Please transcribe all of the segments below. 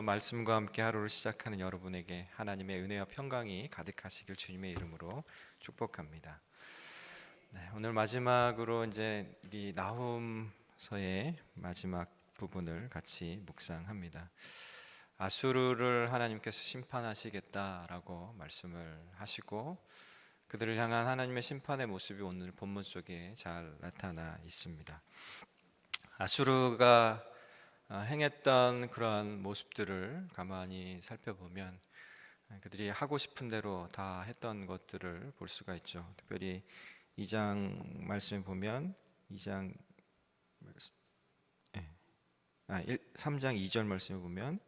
말씀과 함께 하루를 시작하는 여러분에게 하나님의 은혜와 평강이 가득하시길 주님의 이름으로 축복합니다. 네, 오늘 마지막으로 이제 이 나훔서의 마지막 부분을 같이 묵상합니다. 아수르를 하나님께서 심판하시겠다라고 말씀을 하시고 그들을 향한 하나님의 심판의 모습이 오늘 본문 속에 잘 나타나 있습니다. 아수르가 행했던 그러한 모습들을 가만히 살펴보면 그들이 하고 싶은 대로 다 했던 것들을 볼 수가 있죠. 특별히 2장 말씀에 보면 3장 2절 말씀에 보면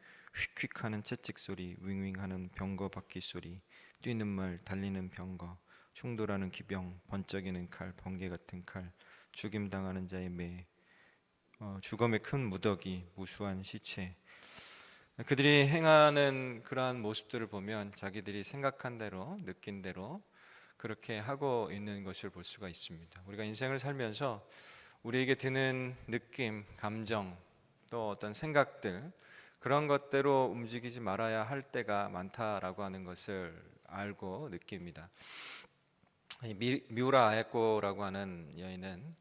휙휙하는 채찍 소리, 윙윙하는 병거 바퀴 소리, 뛰는 말, 달리는 병거, 충돌하는 기병, 번쩍이는 칼, 번개 같은 칼, 죽임 당하는 자의 매, 죽음의 큰 무더기, 무수한 시체. 그들이 행하는 그러한 모습들을 보면 자기들이 생각한 대로, 느낀 대로 그렇게 하고 있는 것을 볼 수가 있습니다. 우리가 인생을 살면서 우리에게 드는 느낌, 감정, 또 어떤 생각들, 그런 것대로 움직이지 말아야 할 때가 많다라고 하는 것을 알고 느낍니다. 미우라 아에코라고 하는 여인은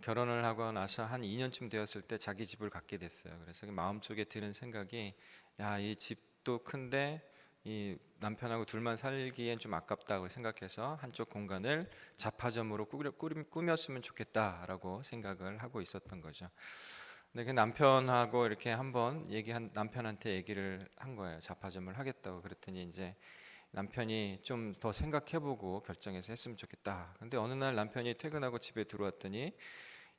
결혼을 하고 나서 한 2년쯤 되었을 때 자기 집을 갖게 됐어요. 그래서 마음속에 드는 생각이, 야, 이 집도 큰데 이 남편하고 둘만 살기엔 좀 아깝다고 생각해서 한쪽 공간을 잡화점으로 꾸몄으면 좋겠다라고 생각을 하고 있었던 거죠. 근데 그 남편하고 이렇게 한번 남편한테 얘기를 한 거예요. 잡화점을 하겠다고. 그랬더니 이제 남편이 좀 더 생각해보고 결정해서 했으면 좋겠다. 근데 어느 날 남편이 퇴근하고 집에 들어왔더니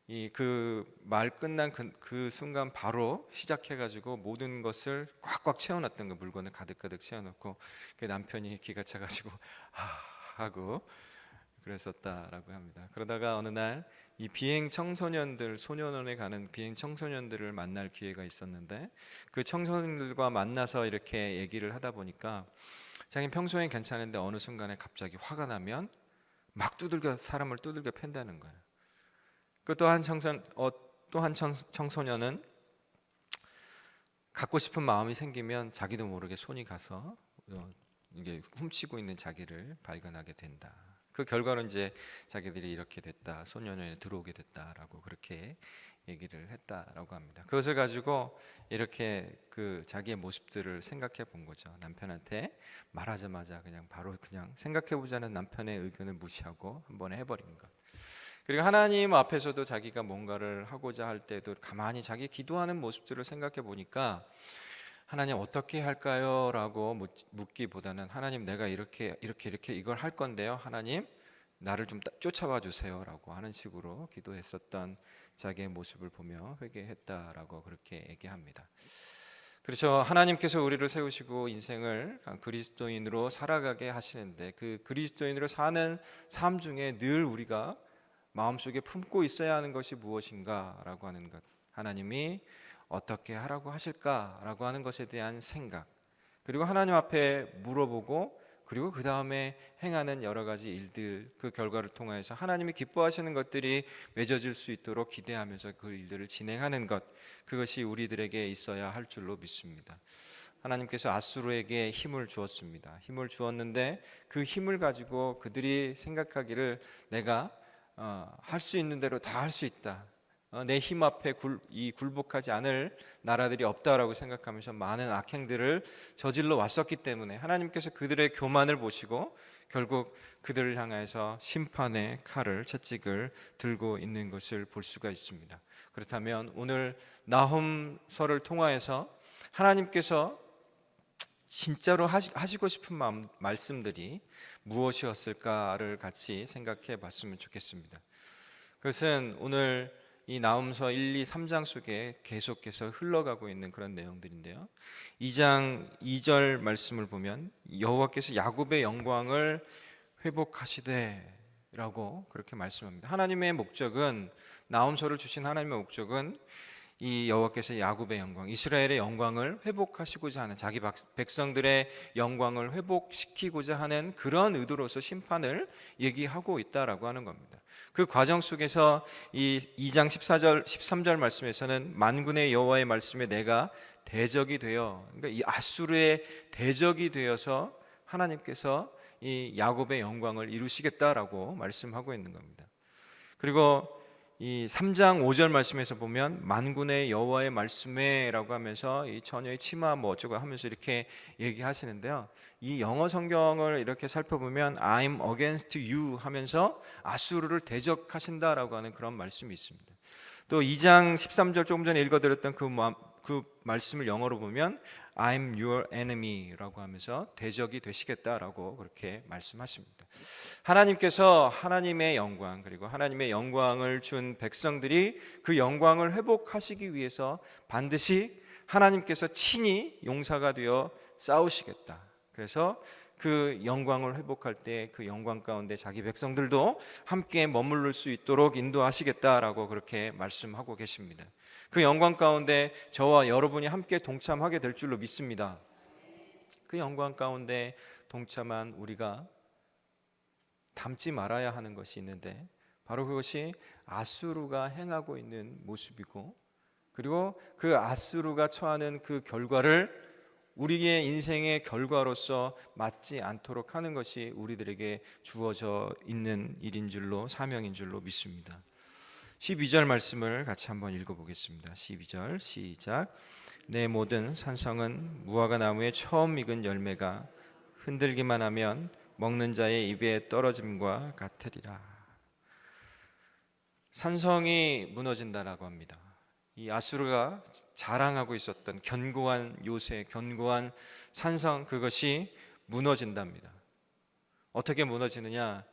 이 그 말 끝난 그 순간 바로 시작해가지고 모든 것을 꽉꽉 채워놨던 거, 물건을 가득가득 채워놓고 그 남편이 기가 차가지고 하고 그랬었다라고 합니다. 그러다가 어느 날 이 비행 청소년들, 소년원에 가는 비행 청소년들을 만날 기회가 있었는데 그 청소년들과 만나서 이렇게 얘기를 하다 보니까 자기는 평소엔 괜찮은데 어느 순간에 갑자기 화가 나면 막 사람을 두들겨 팬다는 거예요. 그 또 한 청소년은 갖고 싶은 마음이 생기면 자기도 모르게 손이 가서 이게 훔치고 있는 자기를 발견하게 된다. 그 결과로 이제 자기들이 이렇게 됐다, 소년원에 들어오게 됐다라고 그렇게 얘기를 했다라고 합니다. 그것을 가지고 이렇게 그 자기의 모습들을 생각해 본 거죠. 남편한테 말하자마자 바로 생각해 보자는 남편의 의견을 무시하고 한번 해버린 것. 그리고 하나님 앞에서도 자기가 뭔가를 하고자 할 때도 가만히 자기 기도하는 모습들을 생각해 보니까 하나님 어떻게 할까요? 라고 묻기보다는 하나님 내가 이렇게 이걸 할 건데요. 하나님 나를 좀 쫓아와 주세요 라고 하는 식으로 기도했었던 자기의 모습을 보며 회개했다라고 그렇게 얘기합니다. 그렇죠. 하나님께서 우리를 세우시고 인생을 그리스도인으로 살아가게 하시는데 그 그리스도인으로 사는 삶 중에 늘 우리가 마음속에 품고 있어야 하는 것이 무엇인가라고 하는 것, 하나님이 어떻게 하라고 하실까라고 하는 것에 대한 생각, 그리고 하나님 앞에 물어보고 그리고 그 다음에 행하는 여러 가지 일들, 그 결과를 통해서 하나님이 기뻐하시는 것들이 맺어질 수 있도록 기대하면서 그 일들을 진행하는 것, 그것이 우리들에게 있어야 할 줄로 믿습니다. 하나님께서 아수르에게 힘을 주었습니다. 힘을 주었는데 그 힘을 가지고 그들이 생각하기를 내가 할 수 있는 대로 다 할 수 있다, 내 힘 앞에 굴복하지 않을 나라들이 없다라고 생각하면서 많은 악행들을 저질러 왔었기 때문에 하나님께서 그들의 교만을 보시고 결국 그들을 향해서 심판의 칼을, 채찍을 들고 있는 것을 볼 수가 있습니다. 그렇다면 오늘 나훔서를 통하여서 하나님께서 진짜로 하시고 싶은 말씀들이 무엇이었을까를 같이 생각해 봤으면 좋겠습니다. 그것은 오늘 이 나훔서 1, 2, 3장 속에 계속해서 흘러가고 있는 그런 내용들인데요. 2장 2절 말씀을 보면 여호와께서 야곱의 영광을 회복하시되 라고 그렇게 말씀합니다. 하나님의 목적은, 나훔서를 주신 하나님의 목적은 이 여호와께서 야곱의 영광, 이스라엘의 영광을 회복하시고자 하는, 자기 백성들의 영광을 회복시키고자 하는 그런 의도로서 심판을 얘기하고 있다라고 하는 겁니다. 그 과정 속에서 이 2장 14절 13절 말씀에서는 만군의 여호와의 말씀에 내가 대적이 되어, 그러니까 이 아수르의 대적이 되어서 하나님께서 이 야곱의 영광을 이루시겠다라고 말씀하고 있는 겁니다. 그리고 이 3장 5절 말씀에서 보면 만군의 여호와의 말씀에라고 하면서 이 처녀의 치마 뭐 어쩌고 하면서 이렇게 얘기하시는데요. 이 영어 성경을 이렇게 살펴보면 I'm against you 하면서 아수르를 대적하신다라고 하는 그런 말씀이 있습니다. 또 2장 13절 조금 전에 읽어드렸던 그 말씀을 영어로 보면 I'm your enemy라고 하면서 대적이 되시겠다라고 그렇게 말씀하십니다. 하나님께서 하나님의 영광, 그리고 하나님의 영광을 준 백성들이 그 영광을 회복하시기 위해서 반드시 하나님께서 친히 용사가 되어 싸우시겠다. 그래서 그 영광을 회복할 때 그 영광 가운데 자기 백성들도 함께 머무를 수 있도록 인도하시겠다라고 그렇게 말씀하고 계십니다. 그 영광 가운데 저와 여러분이 함께 동참하게 될 줄로 믿습니다. 그 영광 가운데 동참한 우리가 닮지 말아야 하는 것이 있는데 바로 그것이 아수르가 행하고 있는 모습이고, 그리고 그 아수르가 처하는 그 결과를 우리의 인생의 결과로서 맞지 않도록 하는 것이 우리들에게 주어져 있는 일인 줄로, 사명인 줄로 믿습니다. 12절 말씀을 같이 한번 읽어보겠습니다. 12절 시작. 내 모든 산성은 무화과 나무에 처음 익은 열매가 흔들기만 하면 먹는 자의 입에 떨어짐과 같으리라. 산성이 무너진다라고 합니다. 이 아수르가 자랑하고 있었던 견고한 요새, 견고한 산성, 그것이 무너진답니다. 어떻게 무너지느냐?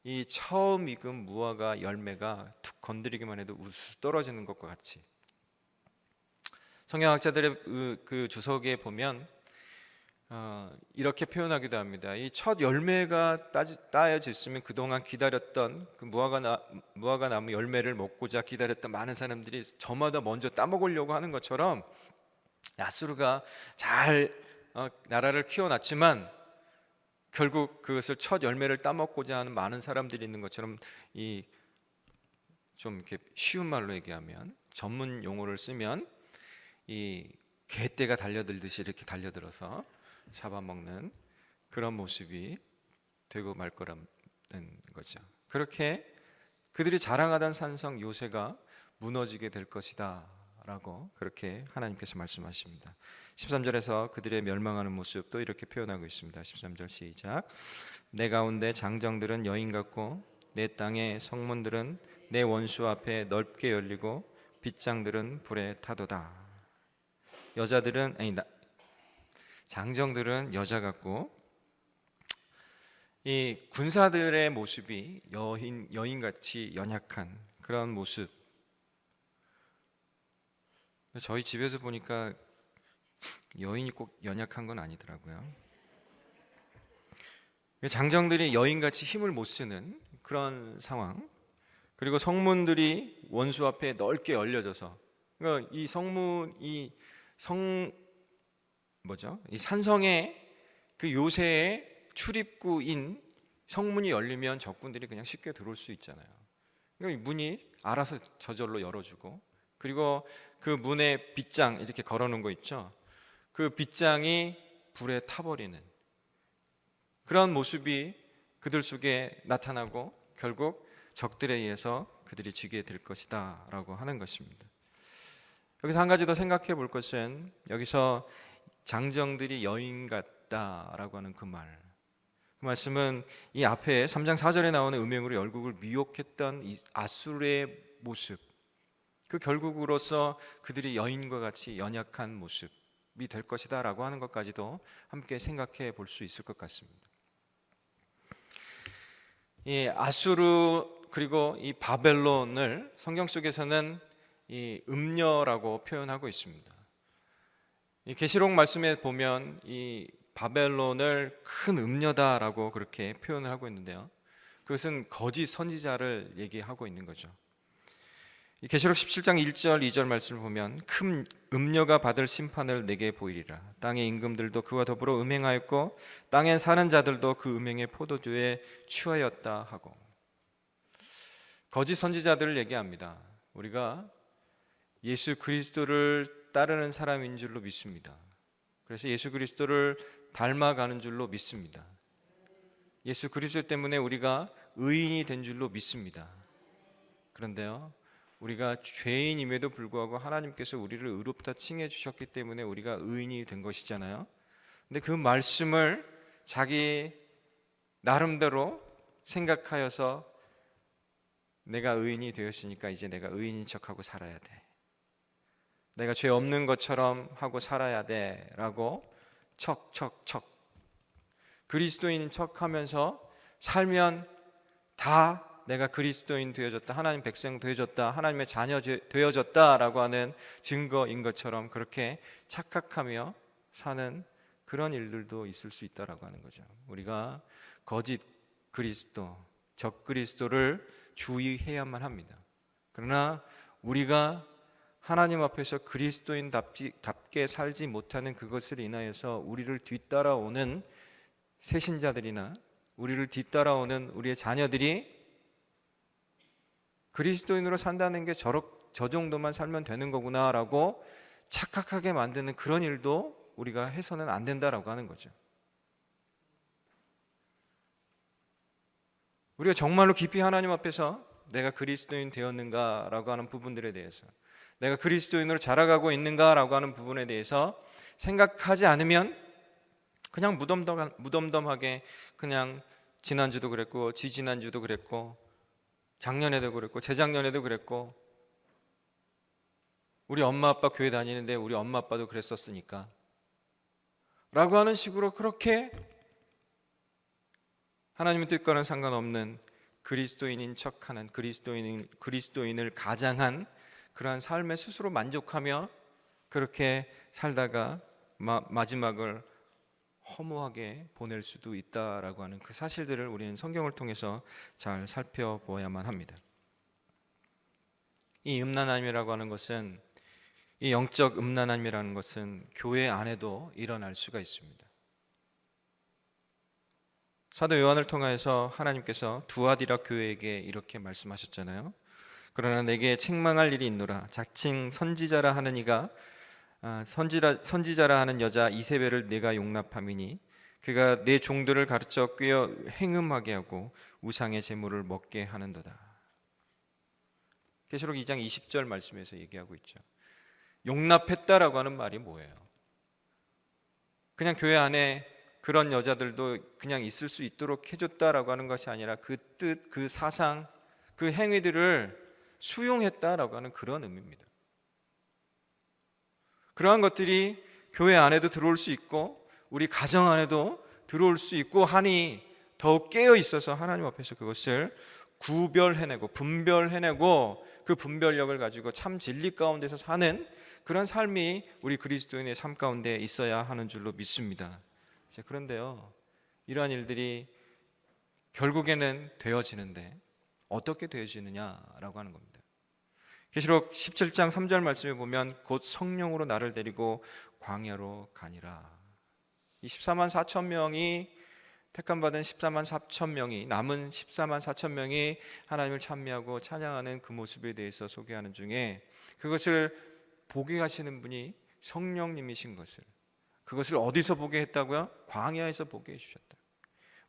이 처음 익은 무화과 열매가 툭 건드리기만 해도 우수 떨어지는 것과 같이, 성경학자들의 그 주석에 보면 이렇게 표현하기도 합니다. 이 첫 열매가 따여졌으면 그동안 기다렸던 그 무화과 나무 열매를 먹고자 기다렸던 많은 사람들이 저마다 먼저 따먹으려고 하는 것처럼 아수르가 잘 나라를 키워놨지만 결국 그것을 첫 열매를 따먹고자 하는 많은 사람들이 있는 것처럼, 이 좀 이렇게 쉬운 말로 얘기하면, 전문 용어를 쓰면 이 개떼가 달려들듯이 이렇게 달려들어서 잡아먹는 그런 모습이 되고 말 거라는 거죠. 그렇게 그들이 자랑하던 산성 요새가 무너지게 될 것이다 라고 그렇게 하나님께서 말씀하십니다. 13절에서 그들의 멸망하는 모습도 이렇게 표현하고 있습니다. 13절 시작. 내 가운데 장정들은 여인 같고 내 땅의 성문들은 내 원수 앞에 넓게 열리고 빗장들은 불에 타도다. 장정들은 여자 같고, 이 군사들의 모습이 여인같이 연약한 그런 모습. 저희 집에서 보니까 여인이 꼭 연약한 건 아니더라고요. 장정들이 여인같이 힘을 못 쓰는 그런 상황, 그리고 성문들이 원수 앞에 넓게 열려져서, 그러니까 이 산성의 그 요새의 출입구인 성문이 열리면 적군들이 그냥 쉽게 들어올 수 있잖아요. 그러니까 문이 알아서 저절로 열어주고, 그리고 그 문에 빗장 이렇게 걸어놓은 거 있죠. 그 빗장이 불에 타버리는 그런 모습이 그들 속에 나타나고 결국 적들에 의해서 그들이 지게 될 것이다 라고 하는 것입니다. 여기서 한 가지 더 생각해 볼 것은, 여기서 장정들이 여인 같다라고 하는 그 말씀은 이 앞에 3장 4절에 나오는 음행으로 열국을 미혹했던 이 아수르의 모습, 그 결국으로서 그들이 여인과 같이 연약한 모습이 될 것이다 라고 하는 것까지도 함께 생각해 볼 수 있을 것 같습니다. 이 아수르 그리고 이 바벨론을 성경 속에서는 이 음녀라고 표현하고 있습니다. 이 계시록 말씀에 보면 이 바벨론을 큰 음녀다라고 그렇게 표현을 하고 있는데요, 그것은 거짓 선지자를 얘기하고 있는 거죠. 이 계시록 17장 1절 2절 말씀을 보면 큰 음녀가 받을 심판을 내게 보이리라. 땅의 임금들도 그와 더불어 음행하였고 땅에 사는 자들도 그 음행의 포도주에 취하였다 하고, 거짓 선지자들을 얘기합니다. 우리가 예수 그리스도를 따르는 사람인 줄로 믿습니다. 그래서 예수 그리스도를 닮아가는 줄로 믿습니다. 예수 그리스도 때문에 우리가 의인이 된 줄로 믿습니다. 그런데요, 우리가 죄인임에도 불구하고 하나님께서 우리를 의롭다 칭해 주셨기 때문에 우리가 의인이 된 것이잖아요. 근데 그 말씀을 자기 나름대로 생각하여서 내가 의인이 되었으니까 이제 내가 의인인 척하고 살아야 돼, 내가 죄 없는 것처럼 하고 살아야 돼 라고 척 그리스도인인 척하면서 살면 다 내가 그리스도인 되어졌다, 하나님 백성 되어졌다, 하나님의 자녀 되어졌다라고 하는 증거인 것처럼 그렇게 착각하며 사는 그런 일들도 있을 수 있다라고 하는 거죠. 우리가 거짓 그리스도, 적 그리스도를 주의해야만 합니다. 그러나 우리가 하나님 앞에서 그리스도인답게 살지 못하는 그것을 인하여서 우리를 뒤따라오는 새신자들이나 우리를 뒤따라오는 우리의 자녀들이 그리스도인으로 산다는 게 저 정도만 살면 되는 거구나라고 착각하게 만드는 그런 일도 우리가 해서는 안 된다라고 하는 거죠. 우리가 정말로 깊이 하나님 앞에서 내가 그리스도인 되었는가라고 하는 부분들에 대해서, 내가 그리스도인으로 자라가고 있는가라고 하는 부분에 대해서 생각하지 않으면 그냥 무덤덤하게 그냥 지난주도 그랬고 지지난주도 그랬고 작년에도 그랬고 재작년에도 그랬고 우리 엄마 아빠 교회 다니는데 우리 엄마 아빠도 그랬었으니까 라고 하는 식으로 그렇게 하나님의 뜻과는 상관없는 그리스도인인 척하는 그리스도인을 가장한 그러한 삶에 스스로 만족하며 그렇게 살다가 마지막을 허무하게 보낼 수도 있다라고 하는 그 사실들을 우리는 성경을 통해서 잘 살펴보아야만 합니다. 이 음란함이라고 하는 것은, 이 영적 음란함이라는 것은 교회 안에도 일어날 수가 있습니다. 사도 요한을 통해서 하나님께서 두아디라 교회에게 이렇게 말씀하셨잖아요. 그러나 내게 책망할 일이 있노라. 자칭 선지자라 하는 이가 선지자라 하는 여자 이세벨을 내가 용납함이니 그가 내 종들을 가르쳐 꿰어 행음하게 하고 우상의 제물을 먹게 하는도다. 계시록 2장 20절 말씀에서 얘기하고 있죠. 용납했다라고 하는 말이 뭐예요? 그냥 교회 안에 그런 여자들도 그냥 있을 수 있도록 해줬다라고 하는 것이 아니라 그 뜻, 그 사상, 그 행위들을 수용했다라고 하는 그런 의미입니다. 그러한 것들이 교회 안에도 들어올 수 있고 우리 가정 안에도 들어올 수 있고 하니 더욱 깨어 있어서 하나님 앞에서 그것을 구별해내고 분별해내고 그 분별력을 가지고 참 진리 가운데서 사는 그런 삶이 우리 그리스도인의 삶 가운데 있어야 하는 줄로 믿습니다. 그런데요, 이러한 일들이 결국에는 되어지는데 어떻게 되어지느냐라고 하는 겁니다. 계시록 17장 3절 말씀에 보면 곧 성령으로 나를 데리고 광야로 가니라. 이 14만 4천 명이 택함받은 14만 4천 명이 남은 14만 4천 명이 하나님을 찬미하고 찬양하는 그 모습에 대해서 소개하는 중에 그것을 보게 하시는 분이 성령님이신 것을, 그것을 어디서 보게 했다고요? 광야에서 보게 해주셨다.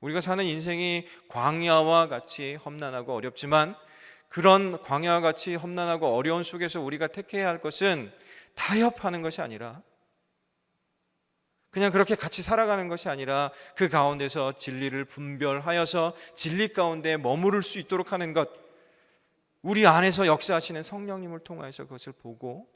우리가 사는 인생이 광야와 같이 험난하고 어렵지만 그런 광야와 같이 험난하고 어려운 속에서 우리가 택해야 할 것은 타협하는 것이 아니라 그냥 그렇게 같이 살아가는 것이 아니라 그 가운데서 진리를 분별하여서 진리 가운데 머무를 수 있도록 하는 것, 우리 안에서 역사하시는 성령님을 통하여서 그것을 보고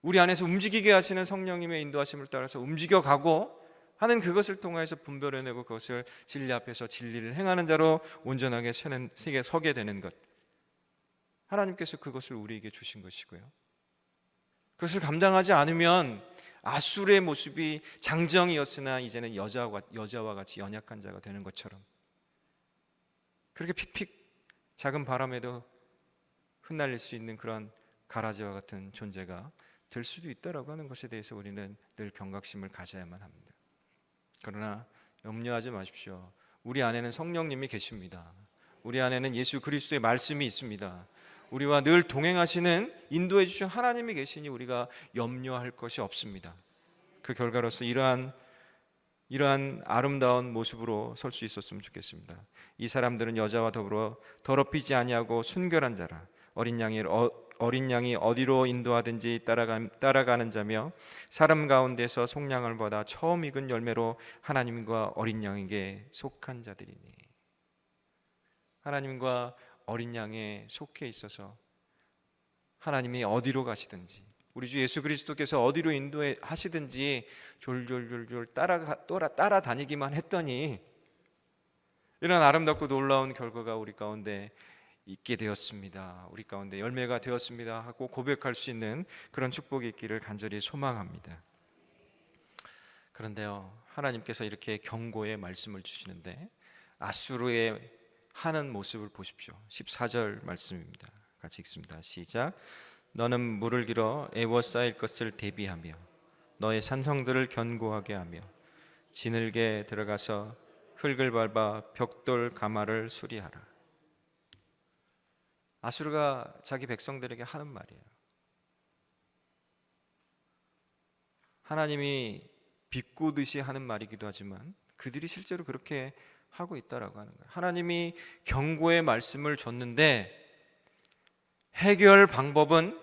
우리 안에서 움직이게 하시는 성령님의 인도하심을 따라서 움직여가고 하는 그것을 통해서 분별해내고 그것을 진리 앞에서 진리를 행하는 자로 온전하게 서게 되는 것, 하나님께서 그것을 우리에게 주신 것이고요. 그것을 감당하지 않으면 아술의 모습이 장정이었으나 이제는 여자와 같이 연약한 자가 되는 것처럼 그렇게 픽픽 작은 바람에도 흩날릴 수 있는 그런 가라지와 같은 존재가 될 수도 있다라고 하는 것에 대해서 우리는 늘 경각심을 가져야만 합니다. 그러나 염려하지 마십시오. 우리 안에는 성령님이 계십니다. 우리 안에는 예수 그리스도의 말씀이 있습니다. 우리와 늘 동행하시는 인도해 주신 하나님이 계시니 우리가 염려할 것이 없습니다. 그 결과로서 이러한 아름다운 모습으로 설 수 있었으면 좋겠습니다. 이 사람들은 여자와 더불어 더럽히지 아니하고 순결한 자라. 어린 양이 어디로 인도하든지 따라가는 자며 사람 가운데서 속량을 받아 처음 익은 열매로 하나님과 어린 양에게 속한 자들이니. 하나님과 어린 양에 속해 있어서 하나님이 어디로 가시든지 우리 주 예수 그리스도께서 어디로 인도하시든지 졸졸졸졸 따라다니기만 했더니 이런 아름답고 놀라운 결과가 우리 가운데 있게 되었습니다. 우리 가운데 열매가 되었습니다 하고 고백할 수 있는 그런 축복이 있기를 간절히 소망합니다. 그런데요, 하나님께서 이렇게 경고의 말씀을 주시는데 아수르의 하는 모습을 보십시오. 14절 말씀입니다. 같이 읽습니다. 시작. 너는 물을 길어 에워싸일 것을 대비하며 너의 산성들을 견고하게 하며 진흙에 들어가서 흙을 밟아 벽돌 가마를 수리하라. 아수르가 자기 백성들에게 하는 말이에요. 하나님이 비꼬듯이 하는 말이기도 하지만 그들이 실제로 그렇게 하고 있다라고 하는 거예요. 하나님이 경고의 말씀을 줬는데 해결 방법은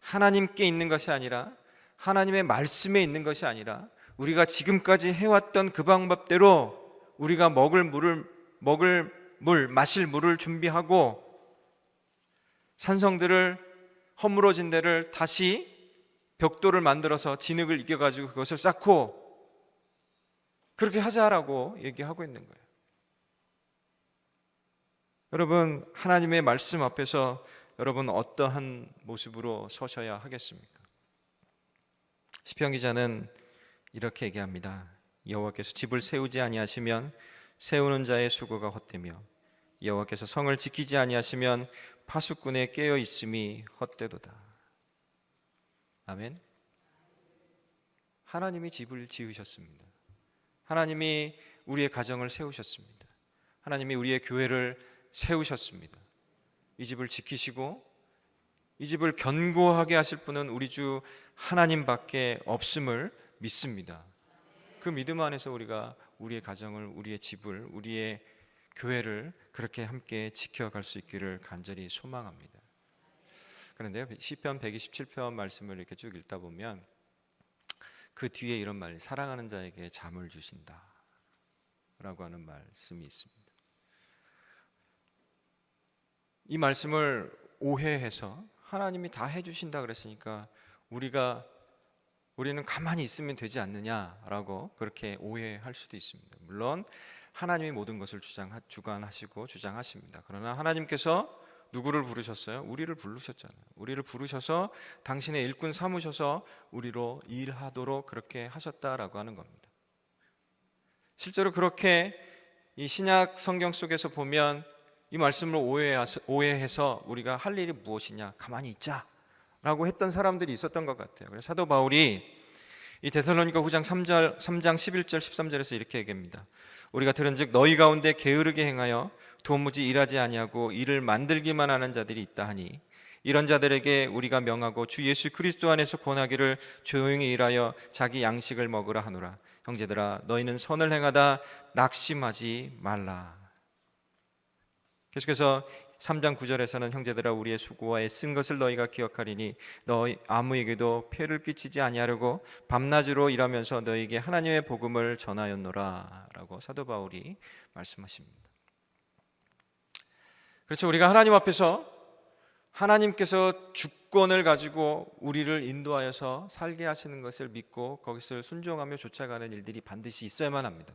하나님께 있는 것이 아니라 하나님의 말씀에 있는 것이 아니라 우리가 지금까지 해왔던 그 방법대로 우리가 먹을 물, 마실 물을 준비하고 산성들을 허물어진 데를 다시 벽돌을 만들어서 진흙을 이겨가지고 그것을 쌓고 그렇게 하자라고 얘기하고 있는 거예요. 여러분, 하나님의 말씀 앞에서 여러분 어떠한 모습으로 서셔야 하겠습니까? 시편 기자는 이렇게 얘기합니다. 여호와께서 집을 세우지 아니하시면 세우는 자의 수고가 헛되며 여호와께서 성을 지키지 아니하시면 파수꾼의 깨어 있음이 헛되도다. 아멘. 하나님이 집을 지으셨습니다. 하나님이 우리의 가정을 세우셨습니다. 하나님이 우리의 교회를 세우셨습니다. 이 집을 지키시고 이 집을 견고하게 하실 분은 우리 주 하나님밖에 없음을 믿습니다. 그 믿음 안에서 우리가 우리의 가정을, 우리의 집을, 우리의 교회를 그렇게 함께 지켜갈 수 있기를 간절히 소망합니다. 그런데요, 시편 127편 말씀을 이렇게 쭉 읽다 보면 그 뒤에 이런 말, 사랑하는 자에게 잠을 주신다 라고 하는 말씀이 있습니다. 이 말씀을 오해해서 하나님이 다 해주신다 그랬으니까 우리는 가만히 있으면 되지 않느냐라고 그렇게 오해할 수도 있습니다. 물론 하나님이 모든 것을 주관하시고 주장하십니다. 그러나 하나님께서 누구를 부르셨어요? 우리를 부르셨잖아요. 우리를 부르셔서 당신의 일꾼 삼으셔서 우리로 일하도록 그렇게 하셨다라고 하는 겁니다. 실제로 그렇게 이 신약 성경 속에서 보면 이 말씀을 오해해서 우리가 할 일이 무엇이냐, 가만히 있자라고 했던 사람들이 있었던 것 같아요. 그래서 사도 바울이 이 데살로니가 후장 3장 11절 13절에서 이렇게 얘기합니다. 우리가 들은즉 너희 가운데 게으르게 행하여 도무지 일하지 아니하고 일을 만들기만 하는 자들이 있다 하니 이런 자들에게 우리가 명하고 주 예수 그리스도 안에서 권하기를 조용히 일하여 자기 양식을 먹으라 하노라. 형제들아 너희는 선을 행하다 낙심하지 말라. 계속해서 3장 9절에서는 형제들아 우리의 수고와 애쓴 것을 너희가 기억하리니 너희 아무에게도 폐를 끼치지 아니하려고 밤낮으로 일하면서 너희에게 하나님의 복음을 전하였노라 라고 사도 바울이 말씀하십니다. 그렇죠. 우리가 하나님 앞에서 하나님께서 주권을 가지고 우리를 인도하여서 살게 하시는 것을 믿고 거기서 순종하며 쫓아가는 일들이 반드시 있어야만 합니다.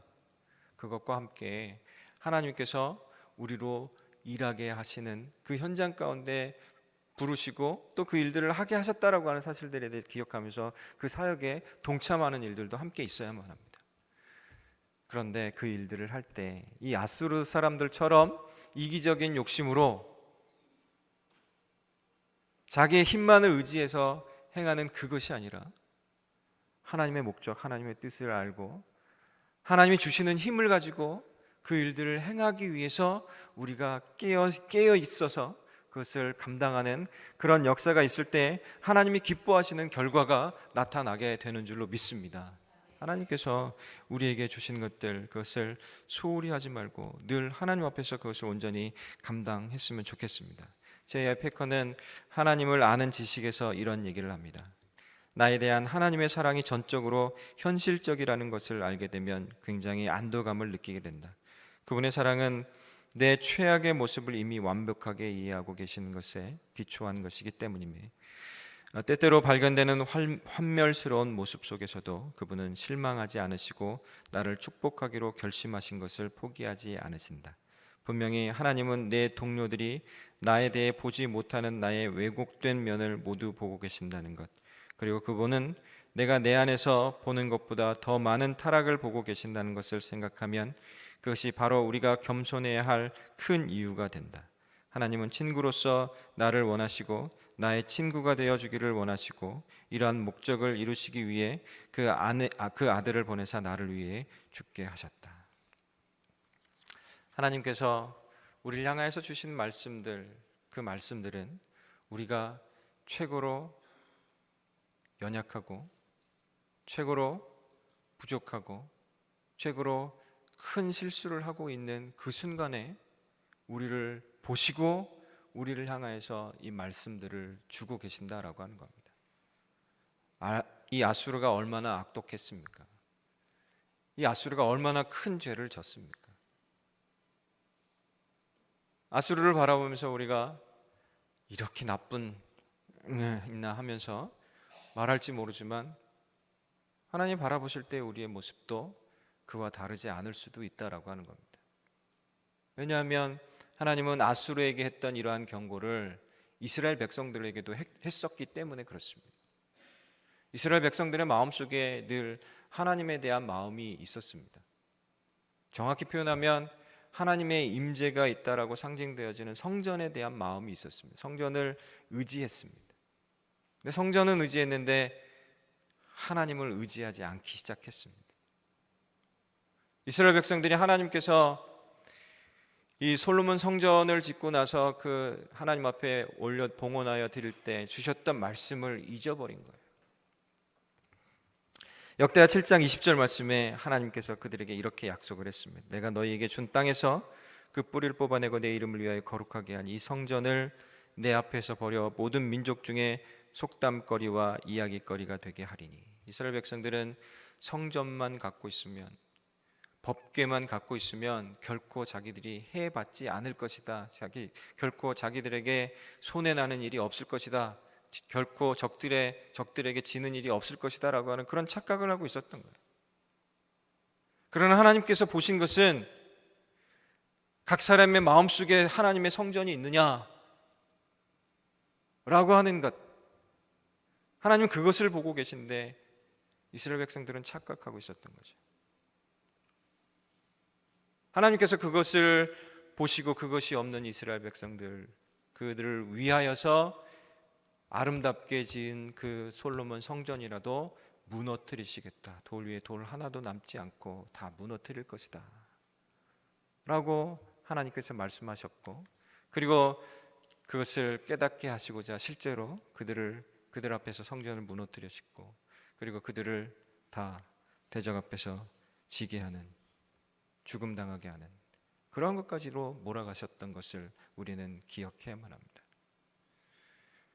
그것과 함께 하나님께서 우리로 일하게 하시는 그 현장 가운데 부르시고 또 그 일들을 하게 하셨다라고 하는 사실들에 대해 기억하면서 그 사역에 동참하는 일들도 함께 있어야만 합니다. 그런데 그 일들을 할 때 이 아수르 사람들처럼 이기적인 욕심으로 자기의 힘만을 의지해서 행하는 그것이 아니라 하나님의 목적, 하나님의 뜻을 알고 하나님이 주시는 힘을 가지고 그 일들을 행하기 위해서 우리가 깨어 있어서 그것을 감당하는 그런 역사가 있을 때 하나님이 기뻐하시는 결과가 나타나게 되는 줄로 믿습니다. 하나님께서 우리에게 주신 것들, 그것을 소홀히 하지 말고 늘 하나님 앞에서 그것을 온전히 감당했으면 좋겠습니다. 제 패커는 하나님을 아는 지식에서 이런 얘기를 합니다. 나에 대한 하나님의 사랑이 전적으로 현실적이라는 것을 알게 되면 굉장히 안도감을 느끼게 된다. 그분의 사랑은 내 최악의 모습을 이미 완벽하게 이해하고 계시는 것에 기초한 것이기 때문이며, 때때로 발견되는 환멸스러운 모습 속에서도 그분은 실망하지 않으시고 나를 축복하기로 결심하신 것을 포기하지 않으신다. 분명히 하나님은 내 동료들이 나에 대해 보지 못하는 나의 왜곡된 면을 모두 보고 계신다는 것, 그리고 그분은 내가 내 안에서 보는 것보다 더 많은 타락을 보고 계신다는 것을 생각하면 그것이 바로 우리가 겸손해야 할 큰 이유가 된다. 하나님은 친구로서 나를 원하시고 나의 친구가 되어주기를 원하시고 이러한 목적을 이루시기 위해 그 아들을 보내사 나를 위해 죽게 하셨다. 하나님께서 우리를 향하여서 주신 말씀들, 그 말씀들은 우리가 최고로 연약하고 최고로 부족하고 최고로 큰 실수를 하고 있는 그 순간에 우리를 보시고 우리를 향하여서 이 말씀들을 주고 계신다라고 하는 겁니다. 이 아수르가 얼마나 악독했습니까? 이 아수르가 얼마나 큰 죄를 졌습니까? 아수르를 바라보면서 우리가 이렇게 나쁜 있나 하면서 말할지 모르지만 하나님 바라보실 때 우리의 모습도 그와 다르지 않을 수도 있다라고 하는 겁니다. 왜냐하면 하나님은 아수르에게 했던 이러한 경고를 이스라엘 백성들에게도 했었기 때문에 그렇습니다. 이스라엘 백성들의 마음속에 늘 하나님에 대한 마음이 있었습니다. 정확히 표현하면 하나님의 임재가 있다라고 상징되어지는 성전에 대한 마음이 있었습니다. 성전을 의지했습니다. 근데 성전은 의지했는데 하나님을 의지하지 않기 시작했습니다. 이스라엘 백성들이 하나님께서 이 솔로몬 성전을 짓고 나서 그 하나님 앞에 올려 봉헌하여 드릴 때 주셨던 말씀을 잊어버린 거예요. 역대하 7장 20절 말씀에 하나님께서 그들에게 이렇게 약속을 했습니다. 내가 너희에게 준 땅에서 그 뿌리를 뽑아내고 내 이름을 위하여 거룩하게 한 이 성전을 내 앞에서 버려 모든 민족 중에 속담거리와 이야기거리가 되게 하리니. 이스라엘 백성들은 성전만 갖고 있으면, 법궤만 갖고 있으면 결코 자기들이 해받지 않을 것이다. 결코 자기들에게 손해나는 일이 없을 것이다. 결코 적들에게 지는 일이 없을 것이다라고 하는 그런 착각을 하고 있었던 거예요. 그러나 하나님께서 보신 것은 각 사람의 마음속에 하나님의 성전이 있느냐라고 하는 것, 하나님 그것을 보고 계신데 이스라엘 백성들은 착각하고 있었던 거죠. 하나님께서 그것을 보시고 그것이 없는 이스라엘 백성들, 그들을 위하여서 아름답게 지은 그 솔로몬 성전이라도 무너뜨리시겠다. 돌 위에 돌 하나도 남지 않고 다 무너뜨릴 것이다 라고 하나님께서 말씀하셨고, 그리고 그것을 깨닫게 하시고자 실제로 그들 앞에서 성전을 무너뜨리셨고, 그리고 그들을 다 대적 앞에서 지게 하는, 죽음당하게 하는 그러한 것까지로 몰아가셨던 것을 우리는 기억해야만 합니다.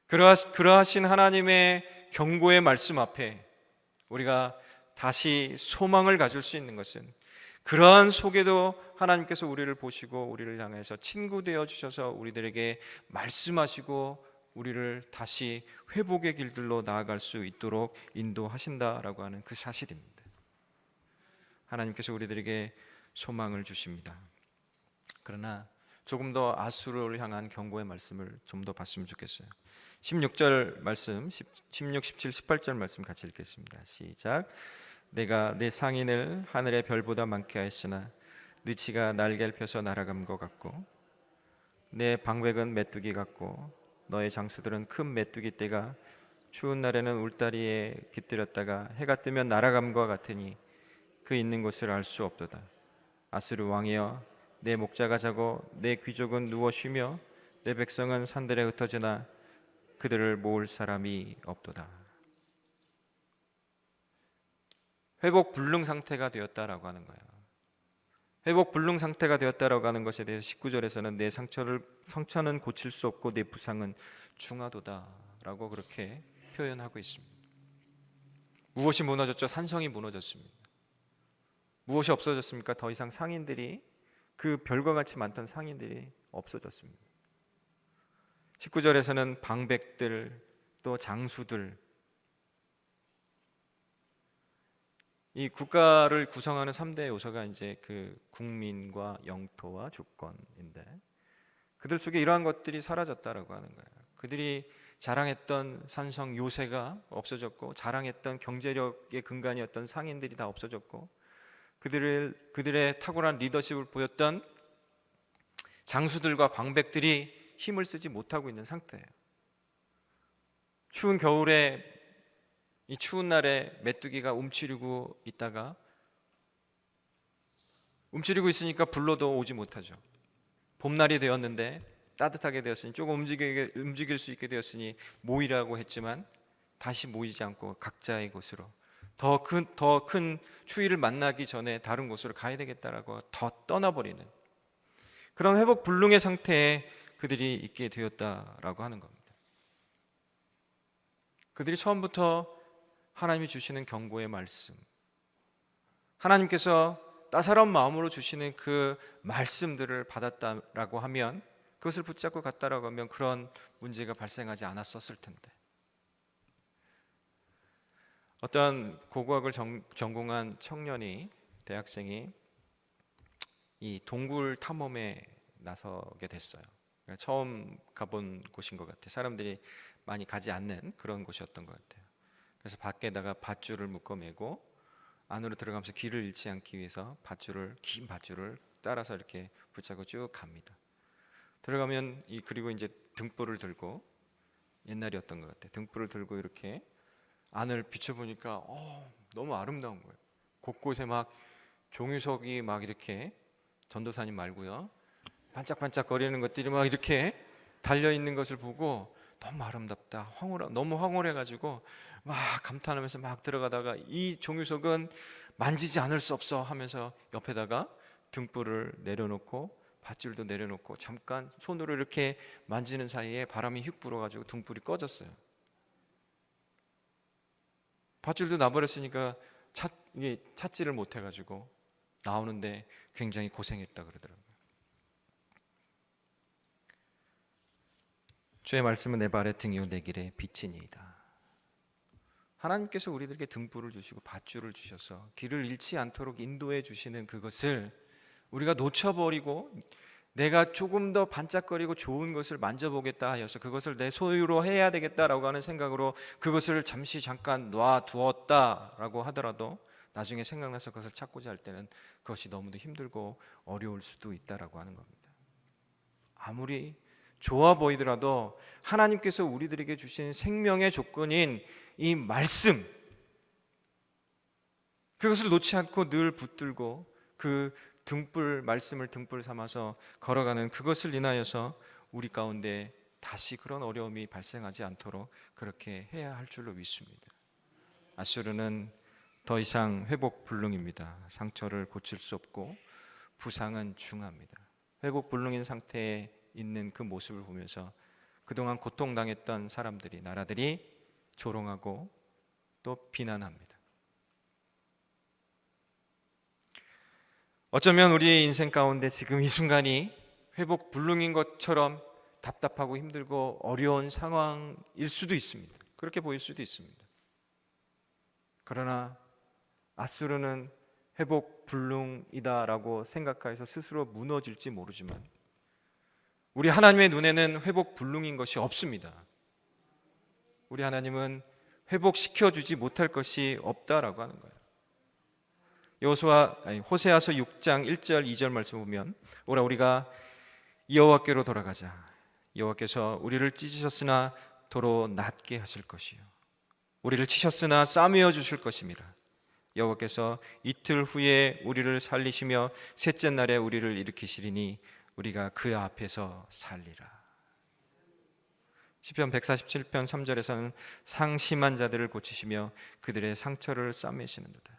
그러하신 하나님의 경고의 말씀 앞에 우리가 다시 소망을 가질 수 있는 것은, 그러한 속에도 하나님께서 우리를 보시고 우리를 향해서 친구 되어 주셔서 우리들에게 말씀하시고 우리를 다시 회복의 길들로 나아갈 수 있도록 인도하신다라고 하는 그 사실입니다. 하나님께서 우리들에게 소망을 주십니다. 그러나 조금 더 아수르를 향한 경고의 말씀을 좀 더 봤으면 좋겠어요. 16절 말씀, 16, 17, 18절 말씀 같이 읽겠습니다. 시작. 내가 내 상인을 하늘의 별보다 많게 하였으나 느치가 날개를 펴서 날아간 것 같고 내 방백은 메뚜기 같고 너의 장수들은 큰 메뚜기 떼가 추운 날에는 울타리에 깃들였다가 해가 뜨면 날아감과 같으니 그 있는 곳을 알 수 없도다. 아수르 왕이여, 내 목자가 자고 내 귀족은 누워 쉬며 내 백성은 산들에 흩어지나 그들을 모을 사람이 없도다. 회복 불능 상태가 되었다라고 하는 거예요. 회복 불능 상태가 되었다라고 하는 것에 대해서 19절에서는 내 상처는 고칠 수 없고 내 부상은 중하도다라고 그렇게 표현하고 있습니다. 무엇이 무너졌죠? 산성이 무너졌습니다. 무엇이 없어졌습니까? 더 이상 상인들이, 그 별과 같이 많던 상인들이 없어졌습니다. 19절에서는 방백들, 또 장수들, 이 국가를 구성하는 3대 요소가 이제 그 국민과 영토와 주권인데, 그들 속에 이러한 것들이 사라졌다라고 하는 거예요. 그들이 자랑했던 산성 요새가 없어졌고, 자랑했던 경제력의 근간이었던 상인들이 다 없어졌고, 그들의 탁월한 리더십을 보였던 장수들과 방백들이 힘을 쓰지 못하고 있는 상태예요. 추운 겨울에, 이 추운 날에 메뚜기가 움츠리고 있다가, 움츠리고 있으니까 불러도 오지 못하죠. 봄날이 되었는데, 따뜻하게 되었으니, 조금 움직일 수 있게 되었으니 모이라고 했지만 다시 모이지 않고 각자의 곳으로, 더 큰 추위를 만나기 전에 다른 곳으로 가야 되겠다라고 더 떠나버리는 그런 회복 불능의 상태에 그들이 있게 되었다라고 하는 겁니다. 그들이 처음부터 하나님이 주시는 경고의 말씀, 하나님께서 따사로운 마음으로 주시는 그 말씀들을 받았다라고 하면, 그것을 붙잡고 갔다라고 하면 그런 문제가 발생하지 않았었을 텐데, 어떤 고고학을 전공한 청년이, 대학생이 이 동굴 탐험에 나서게 됐어요. 처음 가본 곳인 것 같아요. 사람들이 많이 가지 않는 그런 곳이었던 것 같아요. 그래서 밖에다가 밧줄을 묶어매고 안으로 들어가면서 길을 잃지 않기 위해서 긴 밧줄을 따라서 이렇게 붙잡고 쭉 갑니다. 들어가면 그리고 이제 등불을 들고, 옛날이었던 것 같아요. 등불을 들고 이렇게 안을 비춰보니까 너무 아름다운 거예요. 곳곳에 막 종유석이 막 이렇게, 전도사님 말고요, 반짝반짝 거리는 것들이 막 이렇게 달려 있는 것을 보고 너무 아름답다, 너무 황홀해가지고 막 감탄하면서 막 들어가다가, 이 종유석은 만지지 않을 수 없어 하면서 옆에다가 등불을 내려놓고 밧줄도 내려놓고 잠깐 손으로 이렇게 만지는 사이에 바람이 휙 불어가지고 등불이 꺼졌어요. 밧줄도 놔버렸으니까 찾지를 못해가지고 나오는데 굉장히 고생했다 그러더라고요. 주의 말씀은 내 발의 등이요 내 길의 빛이니이다. 하나님께서 우리들에게 등불을 주시고 밧줄을 주셔서 길을 잃지 않도록 인도해 주시는 그것을 우리가 놓쳐버리고, 내가 조금 더 반짝거리고 좋은 것을 만져보겠다 하여서 그것을 내 소유로 해야 되겠다라고 하는 생각으로 그것을 잠깐 놔두었다라고 하더라도 나중에 생각나서 그것을 찾고자 할 때는 그것이 너무도 힘들고 어려울 수도 있다라고 하는 겁니다. 아무리 좋아 보이더라도 하나님께서 우리들에게 주신 생명의 조건인 이 말씀, 그것을 놓지 않고 늘 붙들고 그 말씀을 등불 삼아서 걸어가는 그것을 인하여서 우리 가운데 다시 그런 어려움이 발생하지 않도록 그렇게 해야 할 줄로 믿습니다. 아수르는 더 이상 회복 불능입니다. 상처를 고칠 수 없고 부상은 중합니다. 회복 불능인 상태에 있는 그 모습을 보면서 그동안 고통당했던 사람들이, 나라들이 조롱하고 또 비난합니다. 어쩌면 우리의 인생 가운데 지금 이 순간이 회복 불능인 것처럼 답답하고 힘들고 어려운 상황일 수도 있습니다. 그렇게 보일 수도 있습니다. 그러나 아수르는 회복 불능이다라고 생각해서 스스로 무너질지 모르지만, 우리 하나님의 눈에는 회복 불능인 것이 없습니다. 우리 하나님은 회복시켜주지 못할 것이 없다라고 하는 거예요. 호세아서 6장 1절 2절 말씀 보면, 오라 우리가 여호와께로 돌아가자. 여호와께서 우리를 찢으셨으나 도로 낫게 하실 것이요 우리를 치셨으나 싸매어 주실 것임이라. 여호와께서 이틀 후에 우리를 살리시며 셋째 날에 우리를 일으키시리니 우리가 그 앞에서 살리라. 시편 147편 3절에서는 상심한 자들을 고치시며 그들의 상처를 싸매시는도다.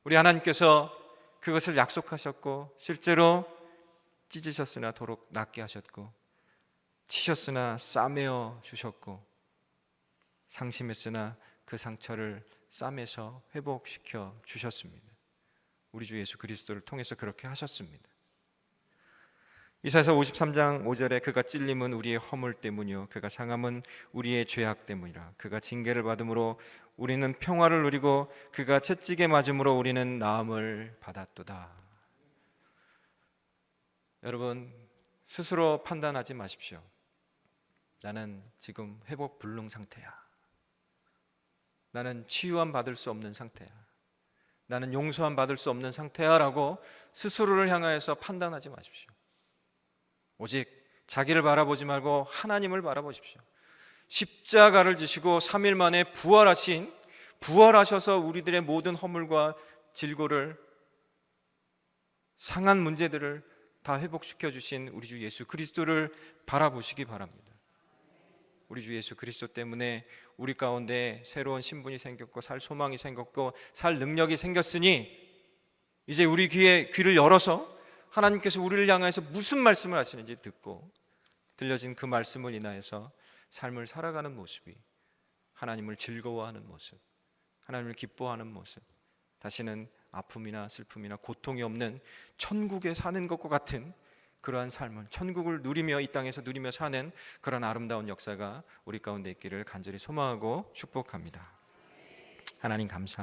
우리 하나님께서 그것을 약속하셨고 실제로 찢으셨으나 도록 낫게 하셨고 치셨으나 싸매어 주셨고 상심했으나 그 상처를 싸매서 회복시켜 주셨습니다. 우리 주 예수 그리스도를 통해서 그렇게 하셨습니다. 이사야서 53장 5절에 그가 찔림은 우리의 허물 때문이요 그가 상함은 우리의 죄악 때문이라. 그가 징계를 받음으로 우리는 평화를 누리고 그가 채찍에 맞음으로 우리는 나음을 받았도다. 여러분, 스스로 판단하지 마십시오. 나는 지금 회복 불능 상태야. 나는 치유함 받을 수 없는 상태야. 나는 용서함 받을 수 없는 상태야 라고 스스로를 향하여서 판단하지 마십시오. 오직 자기를 바라보지 말고 하나님을 바라보십시오. 십자가를 지시고 3일 만에 부활하셔서 우리들의 모든 허물과 질고를, 상한 문제들을 다 회복시켜 주신 우리 주 예수 그리스도를 바라보시기 바랍니다. 우리 주 예수 그리스도 때문에 우리 가운데 새로운 신분이 생겼고 살 소망이 생겼고 살 능력이 생겼으니 이제 우리 귀를 열어서 하나님께서 우리를 향해서 무슨 말씀을 하시는지 듣고 들려진 그 말씀을 인하여서 삶을 살아가는 모습이 하나님을 즐거워하는 모습, 하나님을 기뻐하는 모습, 다시는 아픔이나 슬픔이나 고통이 없는 천국에 사는 것과 같은 그러한 삶을, 천국을 누리며 이 땅에서 누리며 사는 그런 아름다운 역사가 우리 가운데 있기를 간절히 소망하고 축복합니다. 하나님 감사합니다.